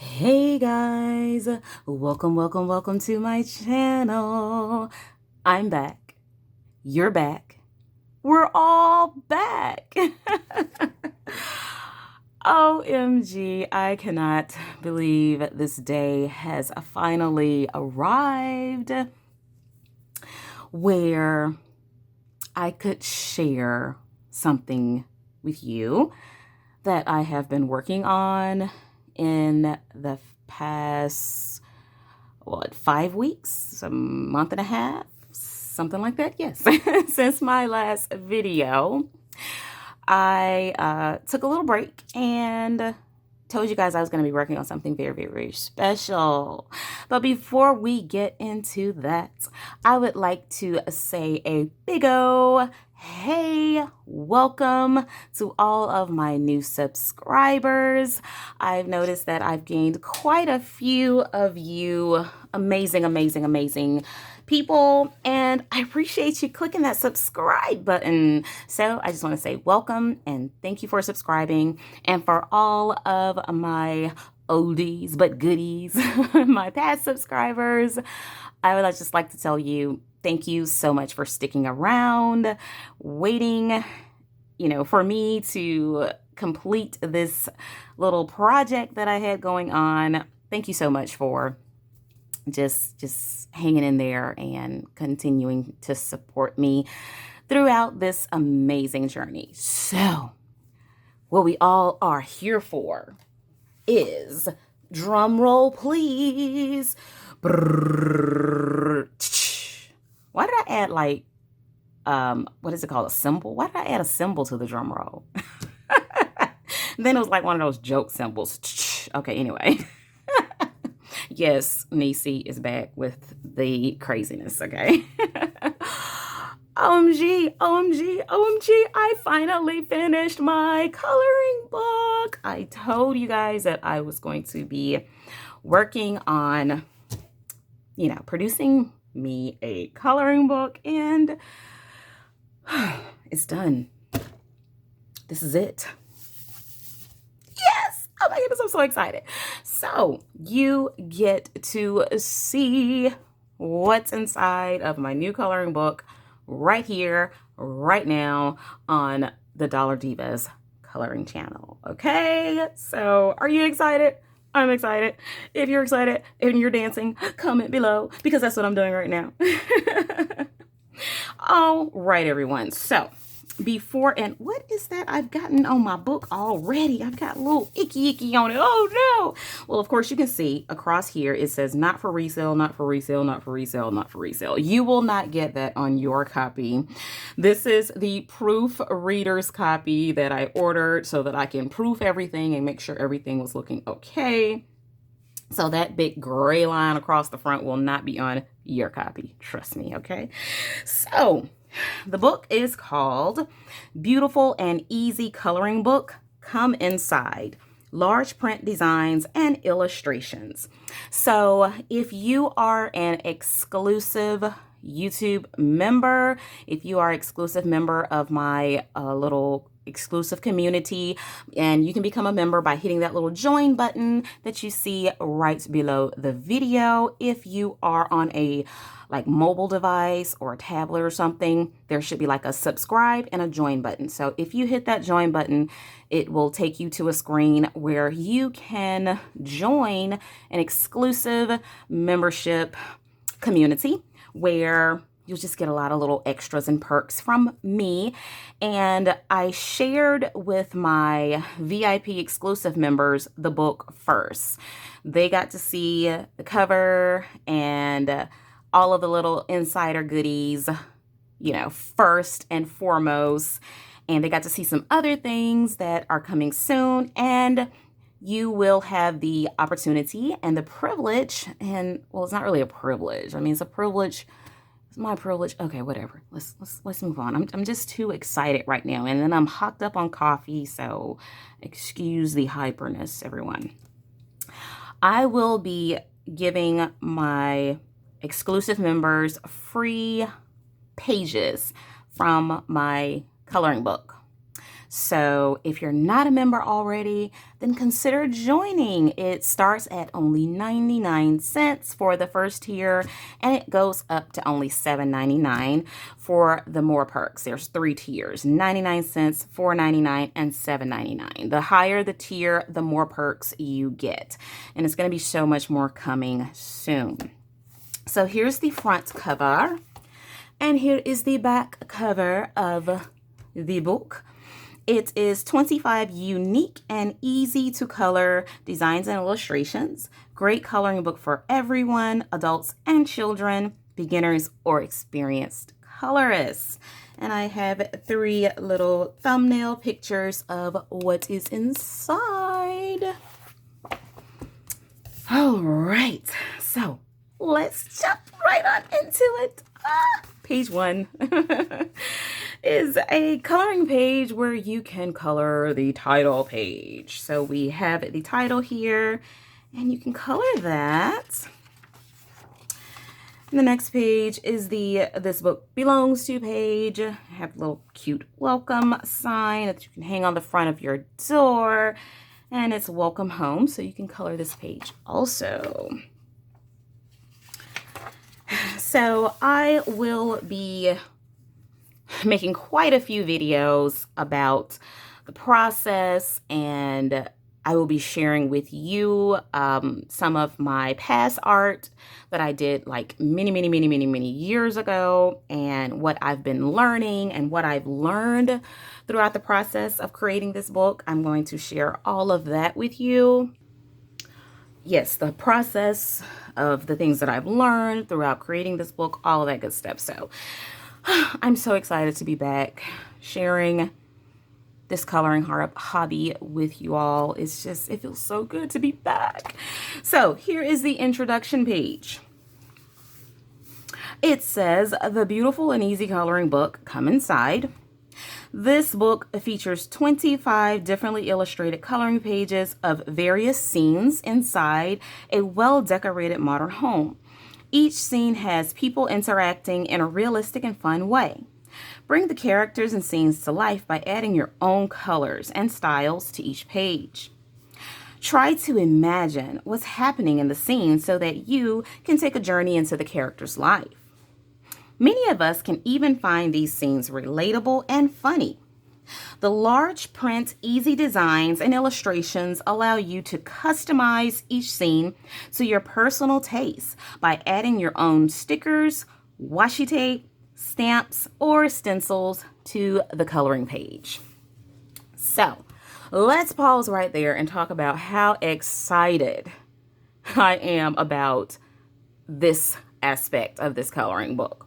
Hey guys, welcome to my channel. I'm back. You're back. We're all back. OMG, I cannot believe this day has finally arrived where I could share something with you that I have been working on in the past, 5 weeks, a month and a half, something like that. Yes, since my last video, I took a little break and told you guys I was going to be working on something very special. But before we get into that, I would like to say a big hey, welcome to all of my new subscribers. I've noticed that I've gained quite a few of you amazing people, and I appreciate you clicking that subscribe button. So I just want to say welcome and thank you for subscribing. And for all of my oldies but goodies, my past subscribers, I would just like to tell you thank you so much for sticking around, waiting, for me to complete this little project that I had going on. Thank you so much for just hanging in there and continuing to support me throughout this amazing journey. So, what we all are here for is, drum roll please. Why did I add what is it called? A cymbal? Why did I add a cymbal to the drum roll? Then it was like one of those joke cymbals. Okay, anyway. Yes, Nisi is back with the craziness, okay? OMG, I finally finished my coloring book. I told you guys that I was going to be working on, producing me a coloring book, and it's done. This is it. Yes! Oh my goodness, I'm so excited. So you get to see what's inside of my new coloring book right here, right now on the Dollar Divas coloring channel. Okay, so are you excited? I'm excited. If you're excited and you're dancing, comment below, because that's what I'm doing right now. All right, everyone. So and what is that I've gotten on my book already? I've got a little icky on it. Oh no. Well, of course you can see across here it says not for resale, not for resale, not for resale, not for resale. You will not get that on your copy. This is the proof reader's copy that I ordered so that I can proof everything and make sure everything was looking okay. So that big gray line across the front will not be on your copy. Trust me, okay? So the book is called Beautiful and Easy Coloring Book. Come Inside. Large print designs and illustrations. So if you are an exclusive YouTube member, if you are an exclusive member of my little exclusive community, and you can become a member by hitting that little join button that you see right below the video. If you are on a mobile device or a tablet or something, there should be a subscribe and a join button. So if you hit that join button, it will take you to a screen where you can join an exclusive membership community where you'll just get a lot of little extras and perks from me. And I shared with my VIP exclusive members the book first. They got to see the cover and all of the little insider goodies, first and foremost. And they got to see some other things that are coming soon. And you will have the opportunity and the privilege, and well, it's not really a privilege. I mean, it's a privilege. It's my privilege. Okay, whatever. Let's move on. I'm just too excited right now, and then I'm hopped up on coffee, so excuse the hyperness, everyone. I will be giving my exclusive members free pages from my coloring book. So if you're not a member already, then consider joining. It starts at only 99 cents for the first tier, and it goes up to only $7.99 for the more perks. There's 3 tiers, 99 cents, $4.99, and $7.99. The higher the tier, the more perks you get. And it's going to be so much more coming soon. So here's the front cover, and here is the back cover of the book. It is 25 unique and easy to color designs and illustrations. Great coloring book for everyone, adults and children, beginners or experienced colorists. And I have 3 little thumbnail pictures of what is inside. All right, so let's jump right on into it. Page 1 is a coloring page where you can color the title page. So we have the title here, and you can color that. And the next page is the This Book Belongs To page. I have a little cute welcome sign that you can hang on the front of your door, and it's welcome home, so you can color this page also. So I will be making quite a few videos about the process, and I will be sharing with you some of my past art that I did like many years ago, and what I've been learning and what I've learned throughout the process of creating this book. I'm going to share all of that with you. Yes, the process of the things that I've learned throughout creating this book, all of that good stuff. So I'm so excited to be back sharing this coloring hobby with you all. It feels so good to be back. So here is the introduction page. It says, "The beautiful and easy coloring book, come inside." This book features 25 differently illustrated coloring pages of various scenes inside a well-decorated modern home. Each scene has people interacting in a realistic and fun way. Bring the characters and scenes to life by adding your own colors and styles to each page. Try to imagine what's happening in the scene so that you can take a journey into the character's life. Many of us can even find these scenes relatable and funny. The large print, easy designs and illustrations allow you to customize each scene to your personal taste by adding your own stickers, washi tape, stamps, or stencils to the coloring page. So let's pause right there and talk about how excited I am about this aspect of this coloring book.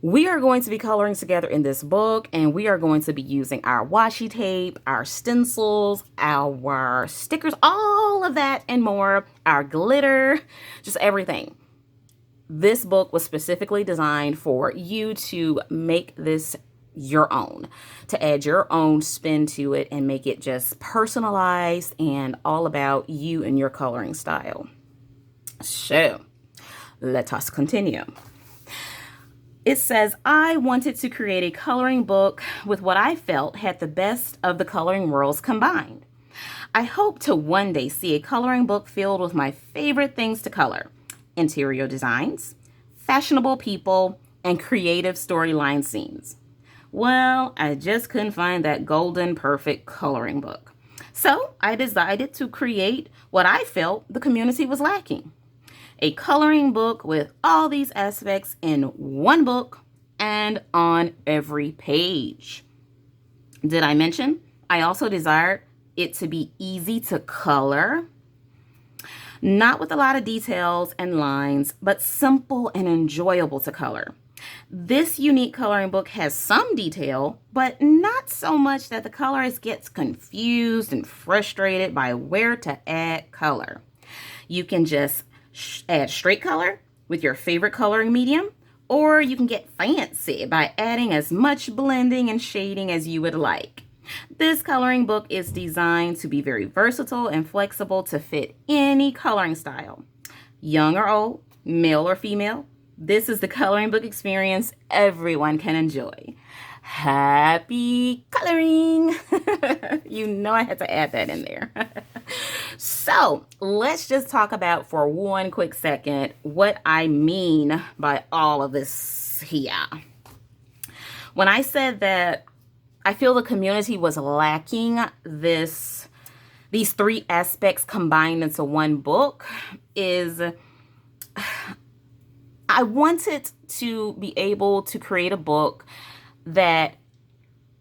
We are going to be coloring together in this book, and we are going to be using our washi tape, our stencils, our stickers, all of that and more, our glitter, just everything. This book was specifically designed for you to make this your own, to add your own spin to it and make it just personalized and all about you and your coloring style. So let us continue. It says, "I wanted to create a coloring book with what I felt had the best of the coloring worlds combined. I hope to one day see a coloring book filled with my favorite things to color: interior designs, fashionable people, and creative storyline scenes. Well, I just couldn't find that golden perfect coloring book. So I decided to create what I felt the community was lacking: a coloring book with all these aspects in one book and on every page. Did I mention I also desired it to be easy to color? Not with a lot of details and lines, but simple and enjoyable to color. This unique coloring book has some detail, but not so much that the colorist gets confused and frustrated by where to add color. You can just add straight color with your favorite coloring medium, or you can get fancy by adding as much blending and shading as you would like. This coloring book is designed to be very versatile and flexible to fit any coloring style. Young or old, male or female, this is the coloring book experience everyone can enjoy. Happy coloring. You know I had to add that in there. So let's just talk about for one quick second what I mean by all of this here. When I said that I feel the community was lacking these three aspects combined into one book, is I wanted to be able to create a book that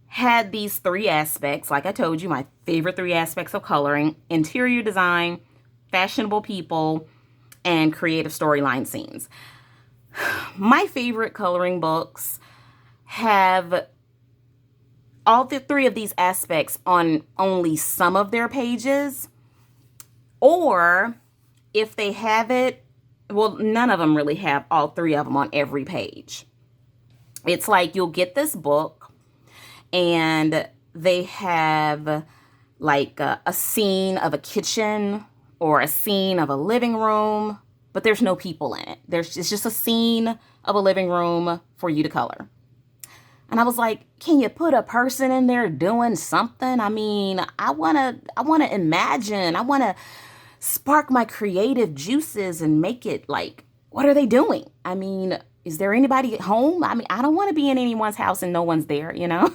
had these three aspects. Like I told you, my favorite three aspects of coloring: interior design, fashionable people, and creative storyline scenes. My favorite coloring books have all the three of these aspects on only some of their pages, or if they have it, well, none of them really have all three of them on every page. It's like you'll get this book and they have like a scene of a kitchen or a scene of a living room, but there's no people in it. It's just a scene of a living room for you to color. And I was like, can you put a person in there doing something? I mean, I want to imagine, I want to spark my creative juices and make it like, what are they doing? I mean, is there anybody at home? I mean, I don't want to be in anyone's house and no one's there, you know?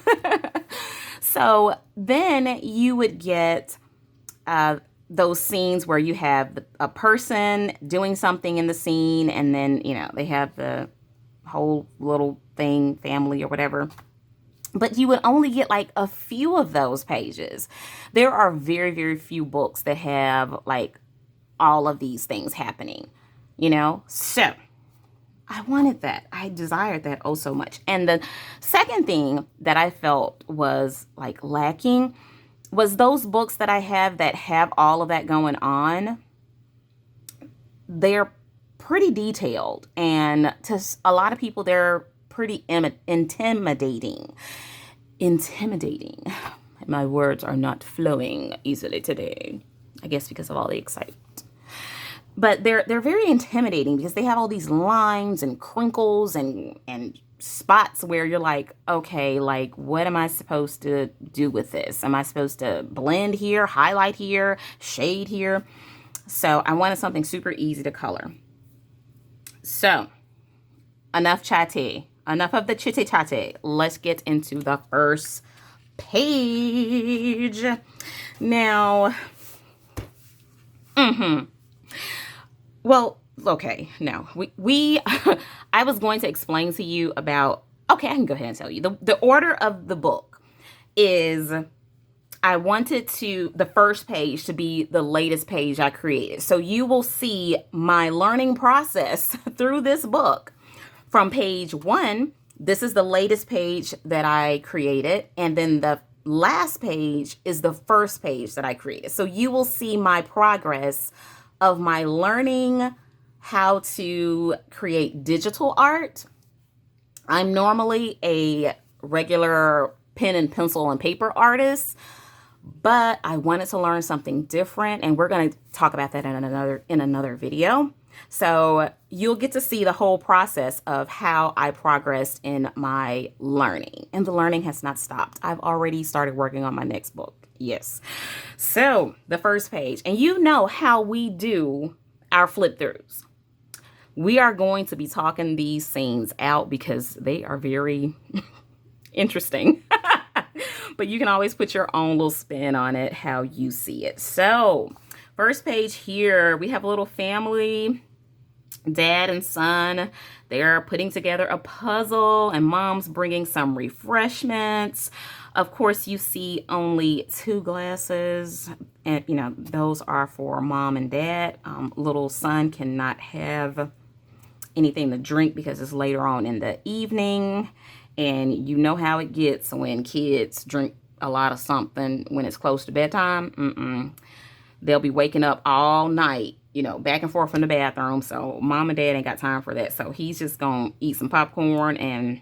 So then you would get those scenes where you have a person doing something in the scene, and then, you know, they have the whole little thing, family or whatever. But you would only get like a few of those pages. There are very, very few books that have like all of these things happening, you know? So I wanted that. I desired that oh so much. And the second thing that I felt was like lacking was those books that I have that have all of that going on. They're pretty detailed, and to a lot of people, they're pretty intimidating. My words are not flowing easily today. I guess because of all the excitement. But they're very intimidating because they have all these lines and crinkles and spots where you're like, okay, like, what am I supposed to do with this? Am I supposed to blend here, highlight here, shade here? So I wanted something super easy to color. So enough chatty. Enough of the chitty chatty. Let's get into the first page. Now, well, okay, no. We I was going to explain to you about, okay, I can go ahead and tell you. The order of the book is, I wanted the first page to be the latest page I created. So you will see my learning process through this book. From page 1, this is the latest page that I created. And then the last page is the first page that I created. So you will see my progress of my learning how to create digital art. I'm normally a regular pen and pencil and paper artist, but I wanted to learn something different, and we're going to talk about that in another video. So you'll get to see the whole process of how I progressed in my learning. And the learning has not stopped. I've already started working on my next book. Yes. So the first page, and you know how we do our flip throughs. We are going to be talking these scenes out because they are very interesting. But you can always put your own little spin on it, how you see it. So first page here, we have a little family, dad and son. They're putting together a puzzle, and mom's bringing some refreshments. Of course, you see only 2 glasses, and you know, those are for mom and dad. Little son cannot have anything to drink because it's later on in the evening. And you know how it gets when kids drink a lot of something when it's close to bedtime. They'll be waking up all night, you know, back and forth from the bathroom. So mom and dad ain't got time for that. So he's just going to eat some popcorn,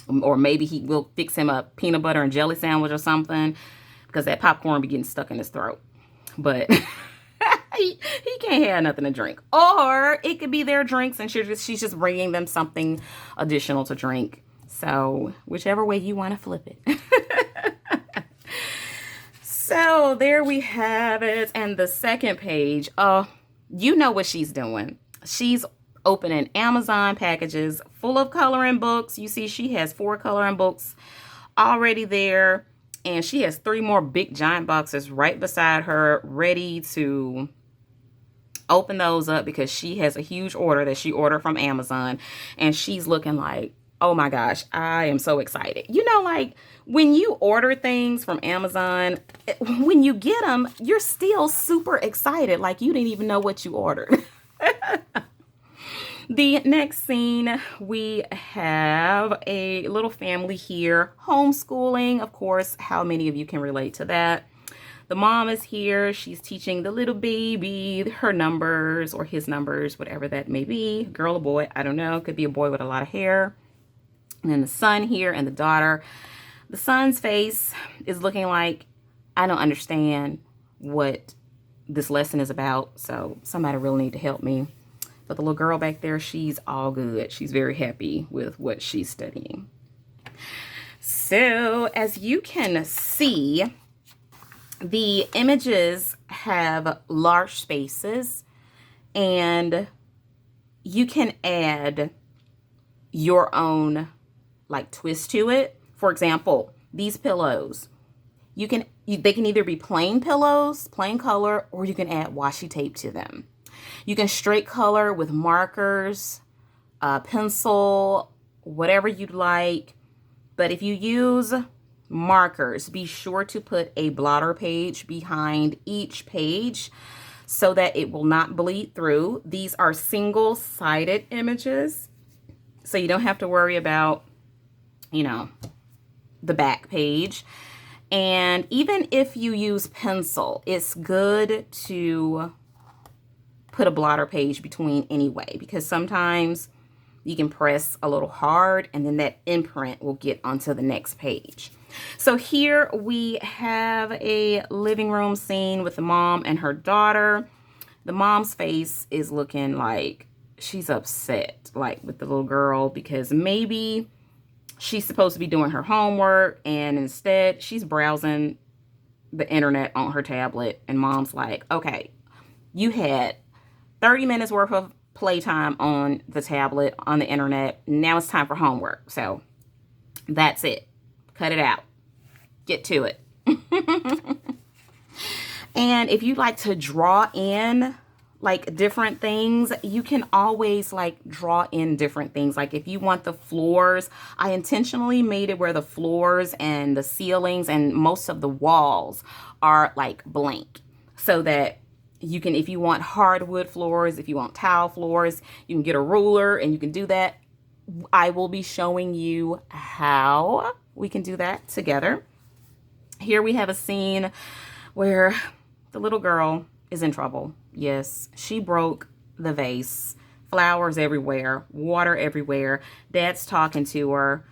or maybe he will fix him a peanut butter and jelly sandwich or something, because that popcorn be getting stuck in his throat. But he can't have nothing to drink. Or it could be their drinks and she's just bringing them something additional to drink So whichever way you want to flip it. So there we have it. And the second page, you know what she's doing. She's opening Amazon packages full of coloring books. You see she has 4 coloring books already there. And she has 3 more big giant boxes right beside her ready to open those up because she has a huge order that she ordered from Amazon. And she's looking like, oh my gosh, I am so excited. You know, like when you order things from Amazon, when you get them, you're still super excited. Like you didn't even know what you ordered. The next scene, we have a little family here, homeschooling. Of course, how many of you can relate to that? The mom is here. She's teaching the little baby her numbers or his numbers, whatever that may be. Girl or boy, I don't know. Could be a boy with a lot of hair. And then the son here and the daughter. The son's face is looking like, I don't understand what this lesson is about. So somebody really need to help me. But the little girl back there, she's all good. She's very happy with what she's studying. So as you can see, the images have large spaces and you can add your own like twist to it. For example, these pillows, they can either be plain pillows, plain color, or you can add washi tape to them. You can straight color with markers, pencil, whatever you'd like. But if you use markers, be sure to put a blotter page behind each page so that it will not bleed through. These are single-sided images, so you don't have to worry about, you know, the back page. And even if you use pencil, it's good to put a blotter page between anyway, because sometimes you can press a little hard and then that imprint will get onto the next page. So here we have a living room scene with the mom and her daughter. The mom's face is looking like she's upset, like with the little girl, because maybe she's supposed to be doing her homework and instead she's browsing the internet on her tablet. And mom's like, okay, you had 30 minutes worth of playtime on the tablet, on the internet. Now it's time for homework. So that's it. Cut it out. Get to it. And if you like to draw in like different things, you can always like draw in different things. Like if you want the floors, I intentionally made it where the floors and the ceilings and most of the walls are like blank, so that you can, if you want hardwood floors, if you want tile floors, you can get a ruler and you can do that. I will be showing you how we can do that together. Here we have a scene where the little girl is in trouble. Yes, she broke the vase. Flowers everywhere, water everywhere. Dad's talking to her.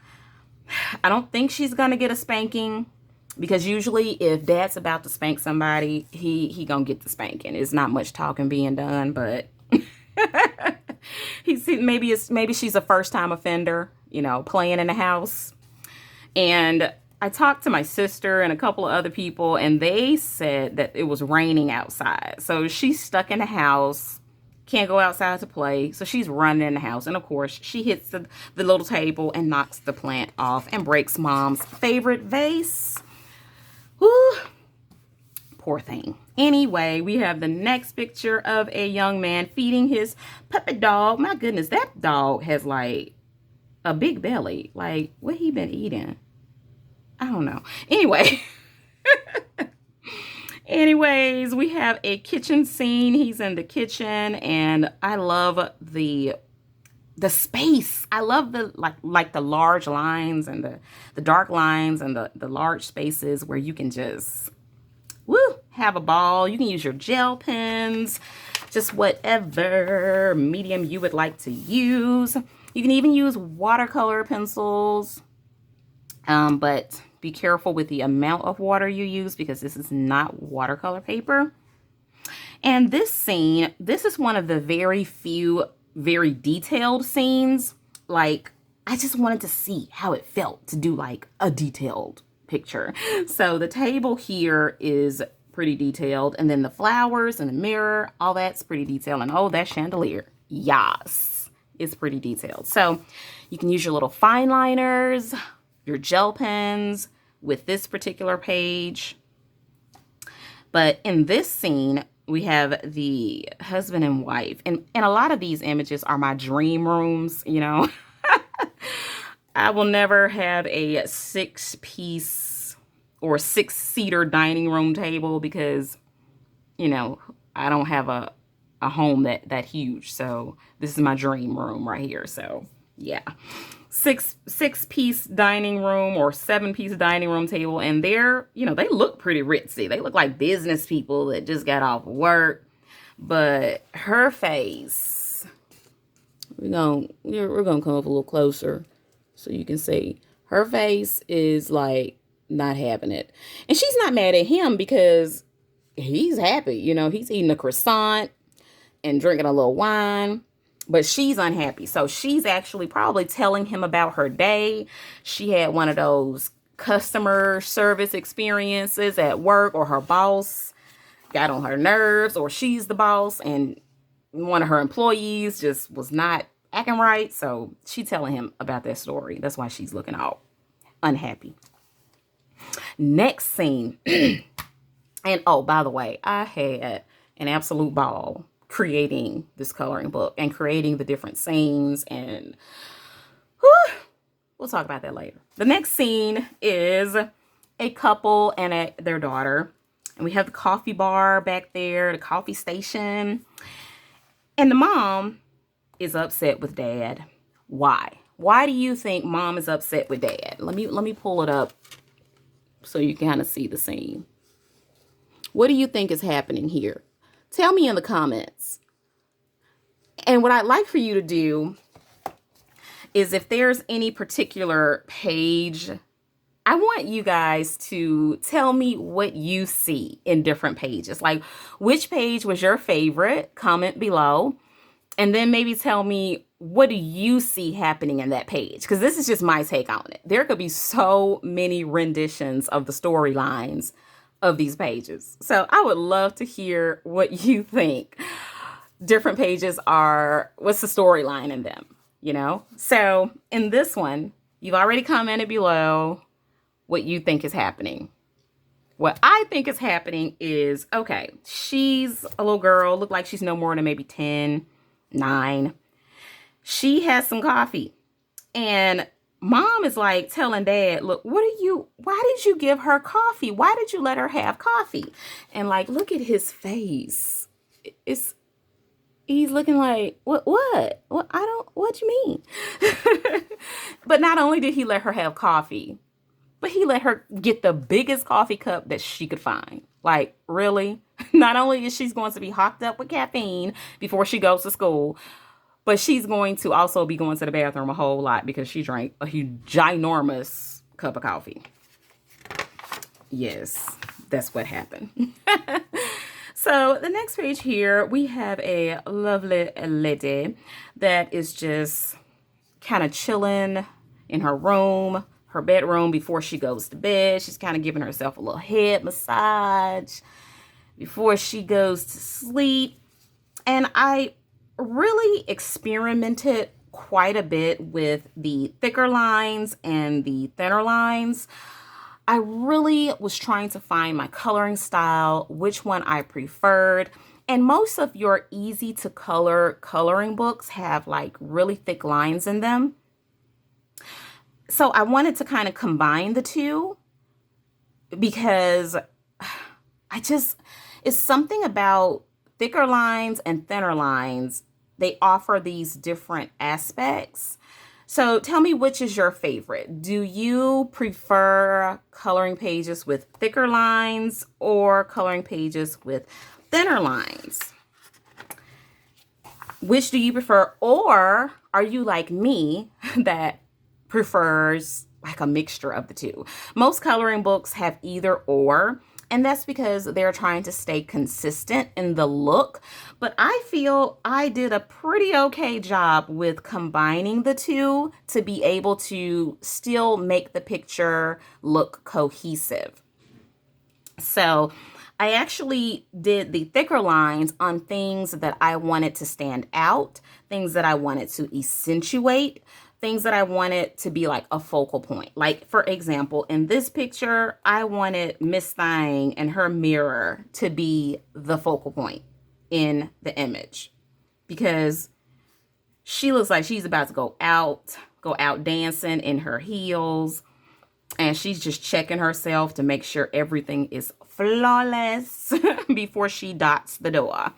I don't think she's gonna get a spanking, because usually if dad's about to spank somebody, he gonna get the spanking. It's not much talking being done, but maybe she's a first-time offender, you know, playing in the house. And I talked to my sister and a couple of other people, and they said that it was raining outside. So she's stuck in the house, can't go outside to play. So she's running in the house. And of course, she hits the little table and knocks the plant off and breaks mom's favorite vase. Whew. Poor thing. Anyway, we have the next picture of a young man feeding his puppy dog. My goodness, that dog has like a big belly. Like, what he been eating? I don't know. Anyway. Anyways, we have a kitchen scene. He's in the kitchen and I love the space. I love the like the large lines and the dark lines and the large spaces where you can just have a ball. You can use your gel pens, just whatever medium you would like to use. You can even use watercolor pencils, but be careful with the amount of water you use because this is not watercolor paper. And this scene, this is one of the very few very detailed scenes. Like I just wanted to see how it felt to do like a detailed picture. So the table here is pretty detailed, and then the flowers and the mirror, all that's pretty detailed. And oh, that chandelier, yes, it's pretty detailed. So you can use your little fine liners, your gel pens with this particular page. But in this scene, we have the husband and wife. And a lot of these images are my dream rooms, you know. I will never have a 6-piece or 6-seater dining room table because, you know, I don't have a home that huge. So this is my dream room right here. So yeah, six-piece dining room or 7-piece dining room table. And they're, you know, they look pretty ritzy. They look like business people that just got off work. But her face, we're gonna come up a little closer so you can see. Her face is like not having it. And she's not mad at him because he's happy. You know, he's eating a croissant and drinking a little wine. But she's unhappy. So she's actually probably telling him about her day. She had one of those customer service experiences at work, or her boss got on her nerves, or she's the boss and one of her employees just was not acting right. So she's telling him about that story. That's why she's looking all unhappy. Next scene. And oh, by the way, I had an absolute ball creating this coloring book and creating the different scenes, and we'll talk about that later. The next scene is a couple and their daughter, and we have the coffee bar back there, the coffee station, and the mom is upset with dad. Why do you think mom is upset with dad? Let me pull it up so you can kind of see the scene. What do you think is happening here? Tell me in the comments. And what I'd like for you to do is, if there's any particular page, I want you guys to tell me what you see in different pages. Like, which page was your favorite? Comment below. And then maybe tell me, what do you see happening in that page? Because this is just my take on it. There could be so many renditions of the storylines of these pages. So I would love to hear what you think different pages are, what's the storyline in them, you know? So in this one, you've already commented below what you think is happening. What I think is happening is, okay, she's a little girl, look like she's no more than maybe 10, 9. She has some coffee, and mom is like telling dad, look, why did you give her coffee? Why did you let her have coffee? And like, look at his face. He's looking like, what, what you mean? But not only did he let her have coffee, but he let her get the biggest coffee cup that she could find. Like, really? Not only is she going to be hocked up with caffeine before she goes to school, but she's going to also be going to the bathroom a whole lot because she drank a huge, ginormous cup of coffee. Yes, that's what happened. So the next page here, we have a lovely lady that is just kind of chilling in her room, her bedroom, before she goes to bed. She's kind of giving herself a little head massage before she goes to sleep. And I really experimented quite a bit with the thicker lines and the thinner lines. I really was trying to find my coloring style, which one I preferred. And most of your easy to color coloring books have like really thick lines in them. So I wanted to kind of combine the two because it's something about thicker lines and thinner lines. They offer these different aspects. So tell me, which is your favorite? Do you prefer coloring pages with thicker lines or coloring pages with thinner lines? Which do you prefer? Or are you like me that prefers like a mixture of the two? Most coloring books have either or. And that's because they're trying to stay consistent in the look. But I feel I did a pretty okay job with combining the two to be able to still make the picture look cohesive. So I actually did the thicker lines on things that I wanted to stand out, things that I wanted to accentuate, things that I wanted to be like a focal point. Like, for example, in this picture, I wanted Miss Thang and her mirror to be the focal point in the image because she looks like she's about to go out dancing in her heels. And she's just checking herself to make sure everything is flawless before she dots the door.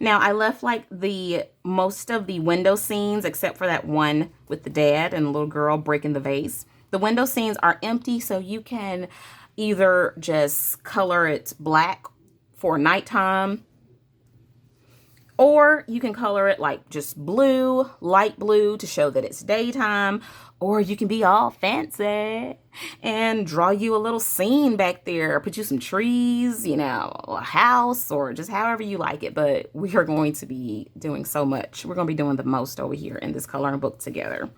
Now, I left like the most of the window scenes except for that one with the dad and the little girl breaking the vase. The window scenes are empty, so you can either just color it black for nighttime, or you can color it like just blue, light blue to show that it's daytime. Or you can be all fancy and draw you a little scene back there. Put you some trees, you know, a house, or just however you like it. But we are going to be doing so much. We're going to be doing the most over here in this coloring book together.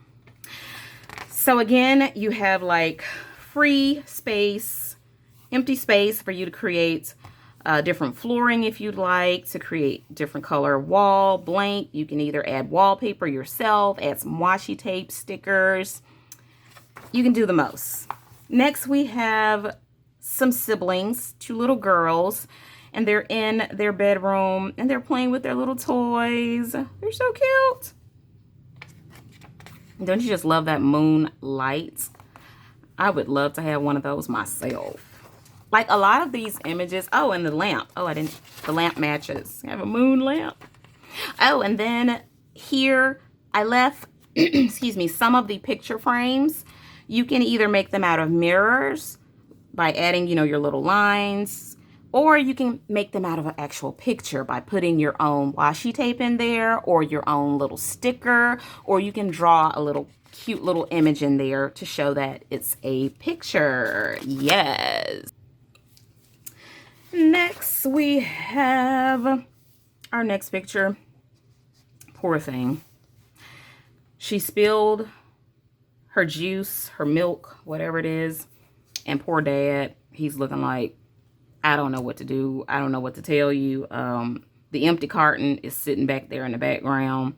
So again, you have like free space, empty space for you to create different flooring if you'd like, to create different color wall, blank. You can either add wallpaper yourself, add some washi tape, stickers. You can do the most. Next, we have some siblings, two little girls, and they're in their bedroom and they're playing with their little toys. They're so cute. Don't you just love that moonlight? I would love to have one of those myself. Like a lot of these images. Oh, and the lamp. Oh, the lamp matches. I have a moon lamp. Oh, and then here I left, excuse me, some of the picture frames. You can either make them out of mirrors by adding, you know, your little lines, or you can make them out of an actual picture by putting your own washi tape in there, or your own little sticker, or you can draw a little cute little image in there to show that it's a picture. Yes. Next, we have our next picture. Poor thing. She spilled her juice, her milk, whatever it is. And poor dad, he's looking like, I don't know what to do. I don't know what to tell you. The empty carton is sitting back there in the background.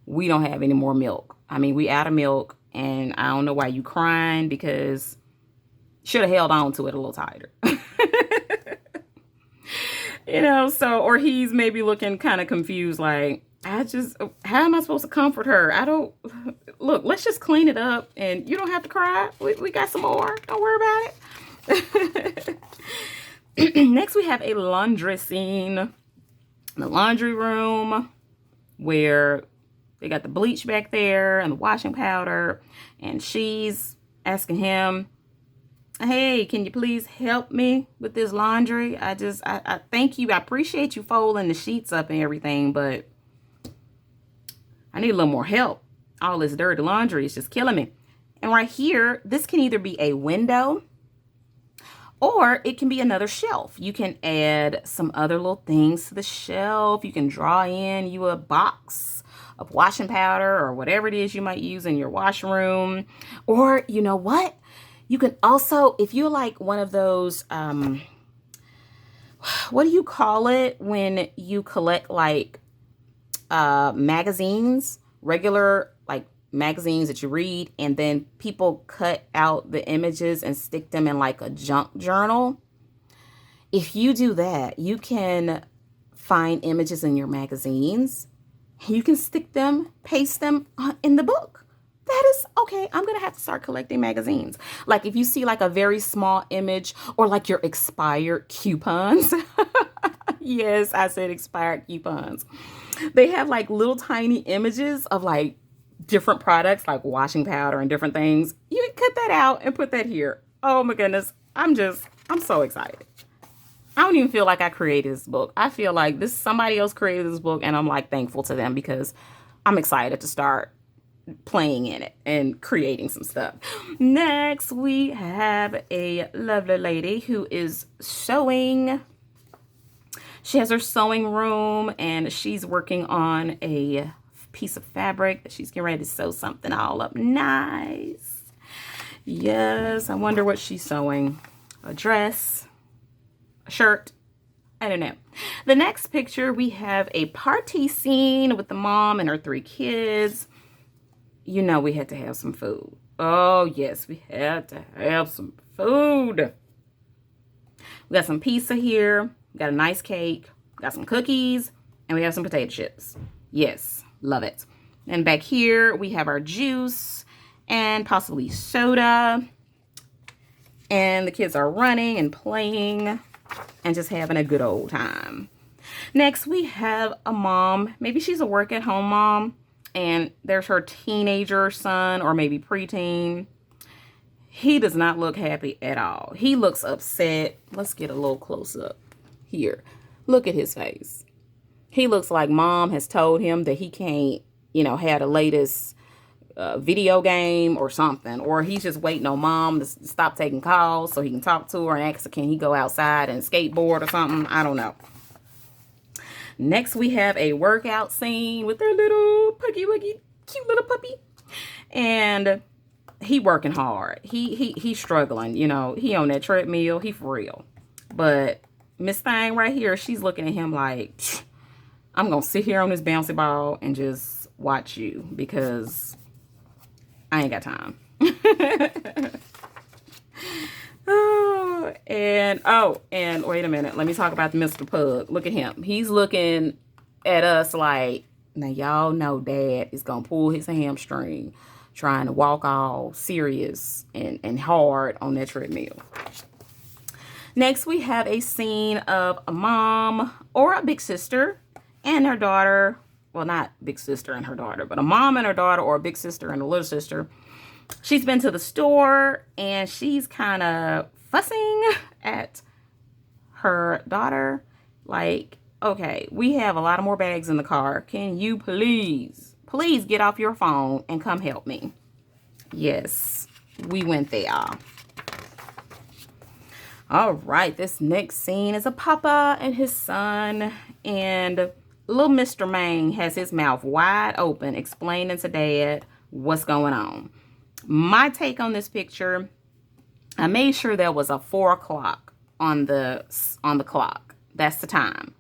We don't have any more milk. I mean, we out of milk. And I don't know why you crying, because should have held on to it a little tighter. You know, so, or he's maybe looking kind of confused, like, how am I supposed to comfort her? Look, let's just clean it up and you don't have to cry. We got some more. Don't worry about it. Next, we have a laundry scene. The laundry room where they got the bleach back there and the washing powder. And she's asking him, hey, can you please help me with this laundry? I thank you. I appreciate you folding the sheets up and everything, but I need a little more help. All this dirty laundry is just killing me. And right here, this can either be a window or it can be another shelf. You can add some other little things to the shelf. You can draw in you a box of washing powder or whatever it is you might use in your washroom. Or, you know what? You can also, if you're like one of those, what do you call it when you collect like magazines, regular like magazines that you read, and then people cut out the images and stick them in like a junk journal? If you do that, you can find images in your magazines. You can stick them, paste them in the book. That is okay. I'm going to have to start collecting magazines. Like if you see like a very small image or like your expired coupons. Yes, I said expired coupons. They have like little tiny images of like different products like washing powder and different things. You can cut that out and put that here. Oh my goodness. I'm so excited. I don't even feel like I created this book. I feel like somebody else created this book and I'm like thankful to them because I'm excited to start playing in it and creating some stuff. Next, we have a lovely lady who is sewing. She has her sewing room and she's working on a piece of fabric that she's getting ready to sew something all up nice. Yes, I wonder what she's sewing. A dress, a shirt, I don't know. The next picture, we have a party scene with the mom and her 3 kids. You know we had to have some food. Oh, yes, we had to have some food. We got some pizza here. We got a nice cake. We got some cookies. And we have some potato chips. Yes, love it. And back here, we have our juice and possibly soda. And the kids are running and playing and just having a good old time. Next, we have a mom. Maybe she's a work-at-home mom. And there's her teenager son or maybe preteen. He does not look happy at all. He looks upset. Let's get a little close up here. Look at his face. He looks like mom has told him that he can't, you know, have the latest video game or something. Or he's just waiting on mom to stop taking calls so he can talk to her and ask her, can he go outside and skateboard or something? I don't know. Next, we have a workout scene with their little puggy-wuggy, cute little puppy. And he working hard. He's struggling, you know. He on that treadmill. He for real. But Miss Thing right here, she's looking at him like, I'm going to sit here on this bouncy ball and just watch you because I ain't got time. And wait a minute. Let me talk about Mr. Pug. Look at him. He's looking at us like, now y'all know Dad is going to pull his hamstring trying to walk all serious and hard on that treadmill. Next, we have a scene of a mom or a big sister and her daughter. Well, not big sister and her daughter, but a mom and her daughter or a big sister and a little sister. She's been to the store and she's kind of fussing at her daughter. Like, okay, we have a lot of more bags in the car. Can you please get off your phone and come help me? Yes, we went there. All right, this next scene is a papa and his son. And little Mr. Mang has his mouth wide open explaining to Dad what's going on. My take on this picture, I made sure there was a 4 o'clock on the clock. That's the time.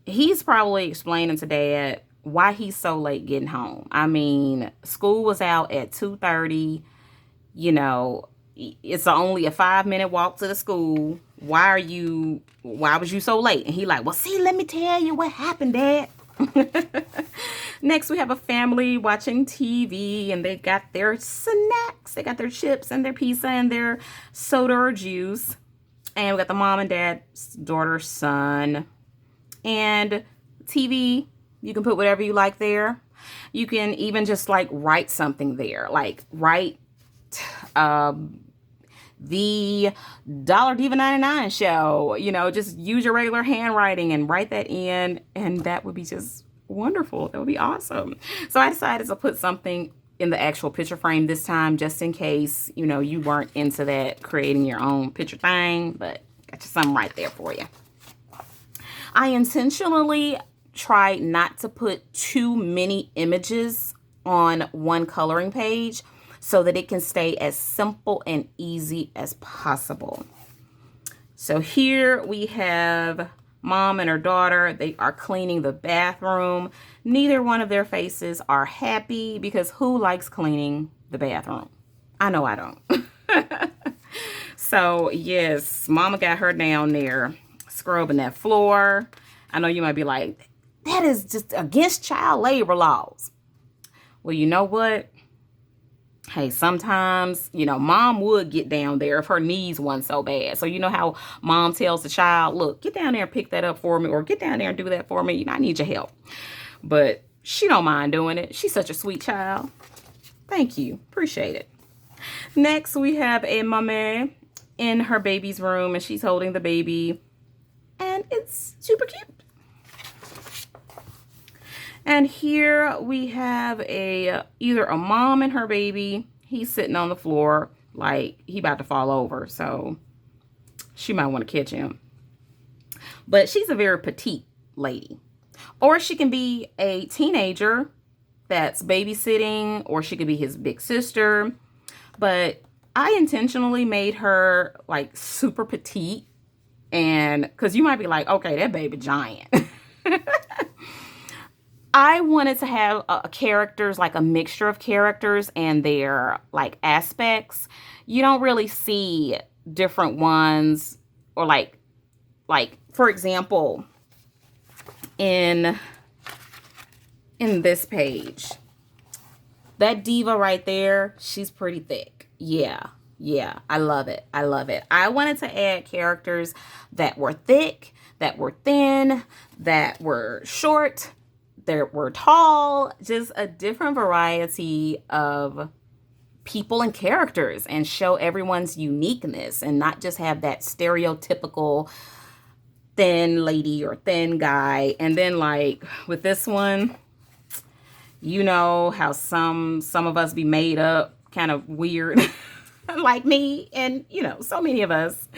He's probably explaining to Dad why he's so late getting home. I mean, school was out at 2:30. You know, it's only a 5-minute walk to the school. Why was you so late? And he like, well, see, let me tell you what happened, Dad. Next, we have a family watching TV and they got their snacks. They got their chips and their pizza and their soda or juice. And we got the mom and dad's daughter, son. And TV, you can put whatever you like there. You can even just like write something there. Like write the Dollar Diva 99 show. You know, just use your regular handwriting and write that in. And that would be just wonderful. That would be awesome. So I decided to put something in the actual picture frame this time, just in case, you know, you weren't into that creating your own picture thing, but got you something right there for you. I intentionally tried not to put too many images on one coloring page so that it can stay as simple and easy as possible. So here we have mom and her daughter. They are cleaning the bathroom. Neither one of their faces are happy because who likes cleaning the bathroom? I know I don't. So yes, mama got her down there scrubbing that floor. I know you might be like, that is just against child labor laws. Well, you know what? Hey, sometimes, you know, mom would get down there if her knees weren't so bad. So you know how mom tells the child, look, get down there and pick that up for me, or get down there and do that for me. You know, I need your help. But she don't mind doing it. She's such a sweet child. Thank you. Appreciate it. Next, we have a mommy in her baby's room, and she's holding the baby. And it's super cute. And here we have either a mom and her baby. He's sitting on the floor like he about to fall over, so she might want to catch him. But she's a very petite lady. Or she can be a teenager that's babysitting, or she could be his big sister. But I intentionally made her like super petite, and because you might be like, okay, that baby giant. I wanted to have characters, like a mixture of characters and their like aspects. You don't really see different ones, or like for example, in this page, that diva right there, she's pretty thick. Yeah, I love it. I love it. I wanted to add characters that were thick, that were thin, that were short, that were tall, just a different variety of people and characters, and show everyone's uniqueness and not just have that stereotypical thin lady or thin guy. And then like with this one, you know how some of us be made up kind of weird like me, and you know, so many of us.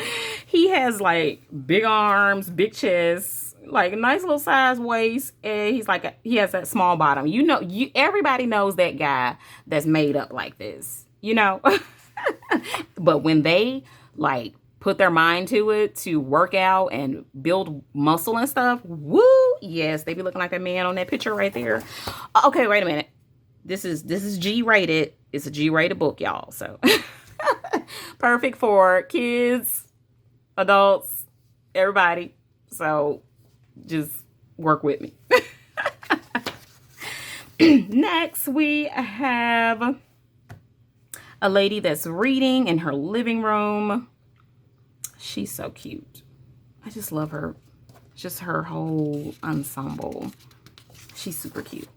He has like big arms, big chest, like a nice little size waist, and he has that small bottom. You know, everybody knows that guy that's made up like this, you know. But when they like put their mind to it to work out and build muscle and stuff, woo, yes, they be looking like a man on that picture right there. Okay, wait a minute. This is G-rated. It's a G-rated book, y'all. So perfect for kids, adults, everybody. So just work with me. Next, we have a lady that's reading in her living room. She's so cute. I just love her. Just her whole ensemble. She's super cute.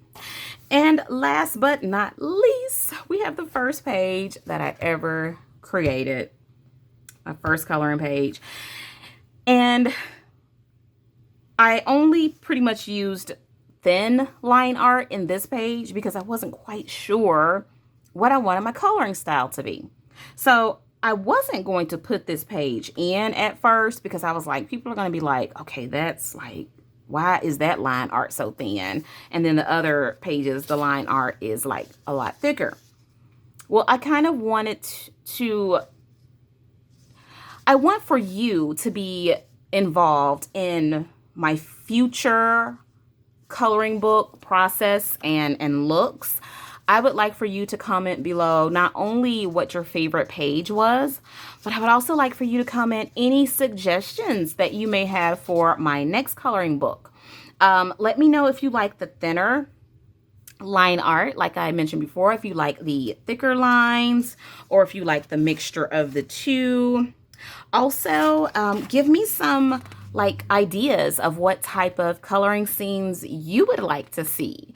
And last but not least, we have the first page that I ever created. My first coloring page. And I only pretty much used thin line art in this page because I wasn't quite sure what I wanted my coloring style to be. So I wasn't going to put this page in at first because I was like, people are going to be like, okay, that's like, why is that line art so thin? And then the other pages, the line art is like a lot thicker. Well, I kind of wanted I want for you to be involved in my future coloring book process and looks. I would like for you to comment below not only what your favorite page was, but I would also like for you to comment any suggestions that you may have for my next coloring book. Let me know if you like the thinner line art, like I mentioned before, if you like the thicker lines, or if you like the mixture of the two. Also, give me some like ideas of what type of coloring scenes you would like to see.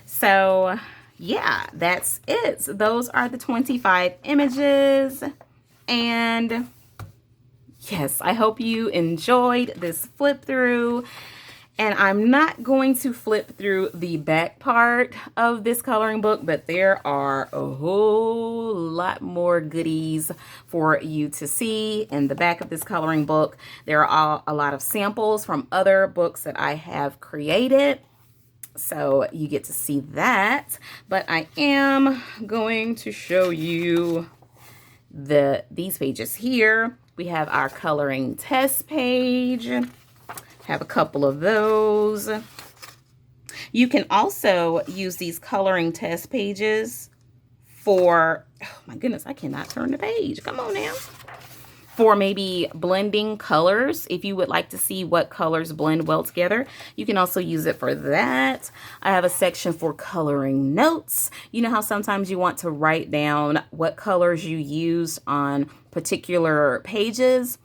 So yeah, that's it. So those are the 25 images. And yes, I hope you enjoyed this flip through. And I'm not going to flip through the back part of this coloring book, but there are a whole lot more goodies for you to see in the back of this coloring book. There are a lot of samples from other books that I have created, so you get to see that. But I am going to show you these pages here. We have our coloring test page. Have a couple of those. You can also use these coloring test pages for, oh my goodness, I cannot turn the page. Come on now. For maybe blending colors. If you would like to see what colors blend well together, you can also use it for that. I have a section for coloring notes. You know how sometimes you want to write down what colors you used on particular pages,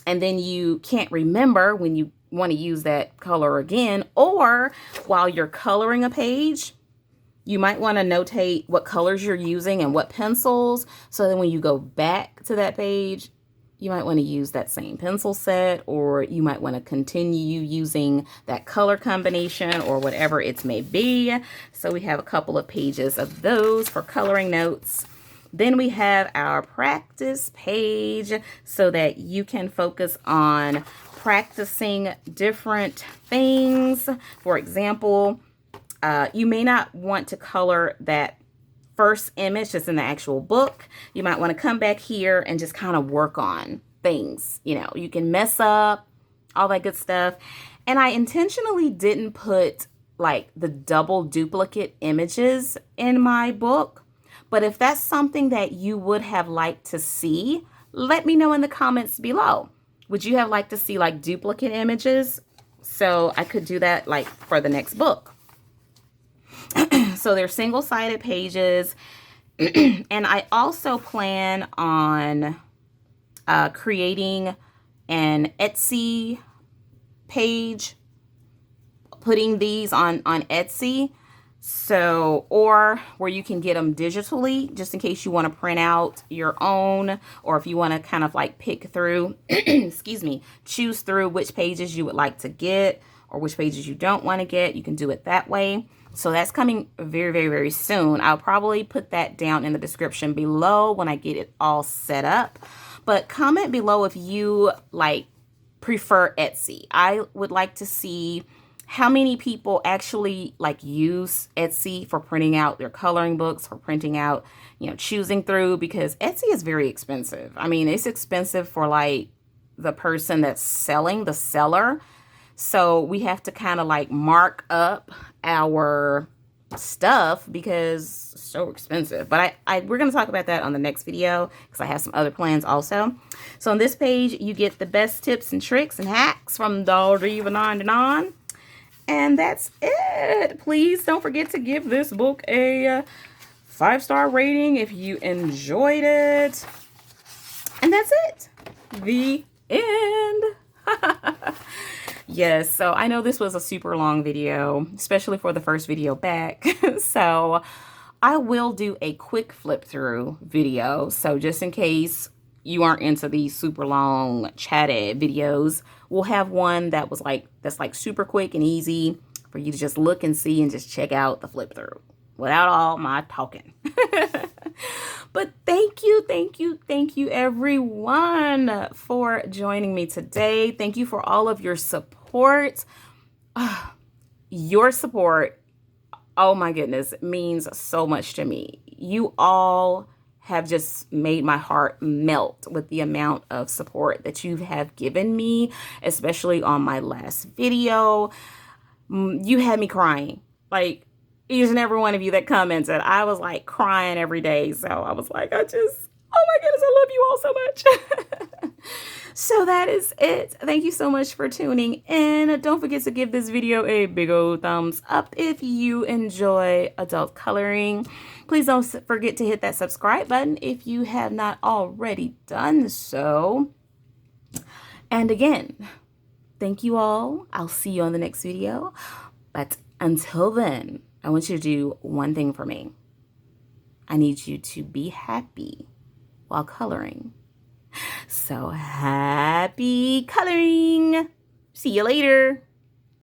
and then you can't remember when you want to use that color again, or while you're coloring a page, you might want to notate what colors you're using and what pencils, so then when you go back to that page, you might want to use that same pencil set, or you might want to continue using that color combination or whatever it may be. So we have a couple of pages of those for coloring notes. Then we have our practice page so that you can focus on practicing different things. For example, you may not want to color that first image just in the actual book. You might want to come back here and just kind of work on things. You know, you can mess up, all that good stuff. And I intentionally didn't put like the double duplicate images in my book. But if that's something that you would have liked to see, let me know in the comments below. Would you have liked to see like duplicate images? So I could do that like for the next book. So they're single-sided pages. And I also plan on creating an Etsy page, putting these on Etsy. So, or where you can get them digitally, just in case you want to print out your own, or if you want to kind of like pick through, excuse me, choose through which pages you would like to get or which pages you don't want to get. You can do it that way. So that's coming very, very, very soon. I'll probably put that down in the description below when I get it all set up. But comment below if you like prefer Etsy. I would like to see how many people actually like use Etsy for printing out their coloring books, for printing out, you know, choosing through, because Etsy is very expensive. I mean, it's expensive for like the person that's selling, the seller. So we have to kind of like mark up our stuff because it's so expensive. But we're going to talk about that on the next video because I have some other plans also. So on this page, you get the best tips and tricks and hacks from $1.99. And that's it. Please don't forget to give this book a 5-star rating if you enjoyed it. And that's it. The end. Yes, so I know this was a super long video, especially for the first video back. So I will do a quick flip through video. So just in case you aren't into these super long chatty videos, we'll have one that was like, that's like super quick and easy for you to just look and see and just check out the flip through without all my talking. But thank you everyone for joining me today. Thank you for all of your support. Your support, oh my goodness, means so much to me. You all have just made my heart melt with the amount of support that you have given me, especially on my last video. You had me crying. Like, each and every one of you that commented, I was like crying every day. So I was like, oh my goodness, I love you all so much. So that is it. Thank you so much for tuning in. Don't forget to give this video a big old thumbs up if you enjoy adult coloring. Please don't forget to hit that subscribe button if you have not already done so. And again, thank you all. I'll see you on the next video. But until then, I want you to do one thing for me. I need you to be happy while coloring. So happy coloring. See you later.